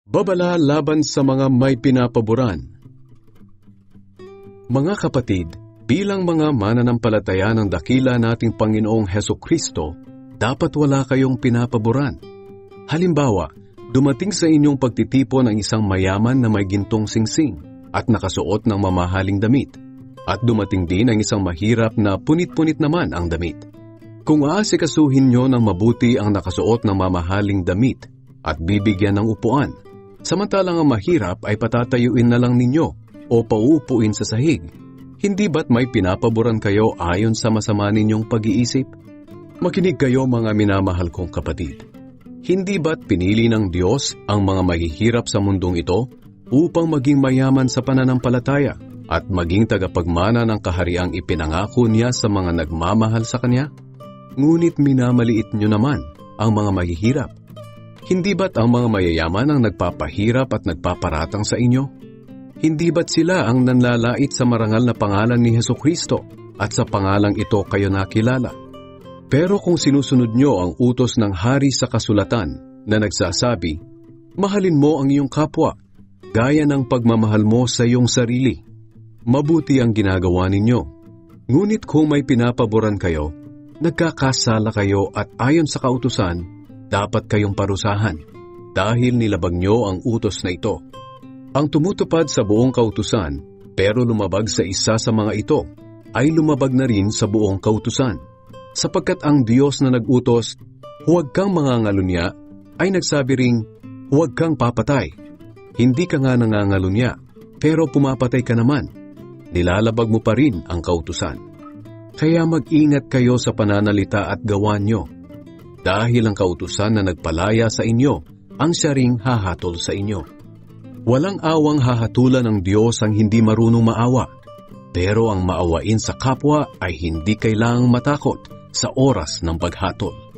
Babala laban sa mga may pinapaboran. Mga kapatid, bilang mga mananampalataya ng dakila nating Panginoong Hesukristo, dapat wala kayong pinapaboran. Halimbawa, dumating sa inyong pagtitipon ang isang mayaman na may gintong singsing at nakasuot ng mamahaling damit, at dumating din ang isang mahirap na punit-punit naman ang damit. Kung aasikasuhin nyo ng mabuti ang nakasuot ng mamahaling damit at bibigyan ng upuan, samantalang ang mahirap ay patatayuin na lang ninyo o pauupuin sa sahig, hindi ba't may pinapaboran kayo ayon sa masama ninyong pag-iisip? Makinig kayo mga minamahal kong kapatid. Hindi ba't pinili ng Diyos ang mga mahihirap sa mundong ito upang maging mayaman sa pananampalataya at maging tagapagmana ng kahariang ipinangako niya sa mga nagmamahal sa Kanya? Ngunit minamaliit nyo naman ang mga mahihirap. Hindi ba't ang mga mayayaman ang nagpapahirap at nagpaparatang sa inyo? Hindi ba't sila ang nanlalait sa marangal na pangalan ni Hesukristo at sa pangalang ito kayo nakilala? Pero kung sinusunod nyo ang utos ng hari sa kasulatan na nagsasabi, mahalin mo ang iyong kapwa, gaya ng pagmamahal mo sa iyong sarili, mabuti ang ginagawa ninyo. Ngunit kung may pinapaboran kayo, nagkakasala kayo at ayon sa kautusan, dapat kayong parusahan dahil nilabag nyo ang utos na ito. Ang tumutupad sa buong kautusan pero lumabag sa isa sa mga ito ay lumabag na rin sa buong kautusan. Sapagkat ang Diyos na nag-utos, huwag kang mangangalunya, ay nagsabi ring, huwag kang papatay. Hindi ka nga nangangalunya, pero pumapatay ka naman. Nilalabag mo pa rin ang kautusan. Kaya mag-ingat kayo sa pananalita at gawa nyo. Dahil ang kautusan na nagpalaya sa inyo, ang siya ring hahatol sa inyo. Walang awang hahatulan ng Diyos ang hindi marunong maawa, pero ang maawain sa kapwa ay hindi kailangang matakot sa oras ng paghatol.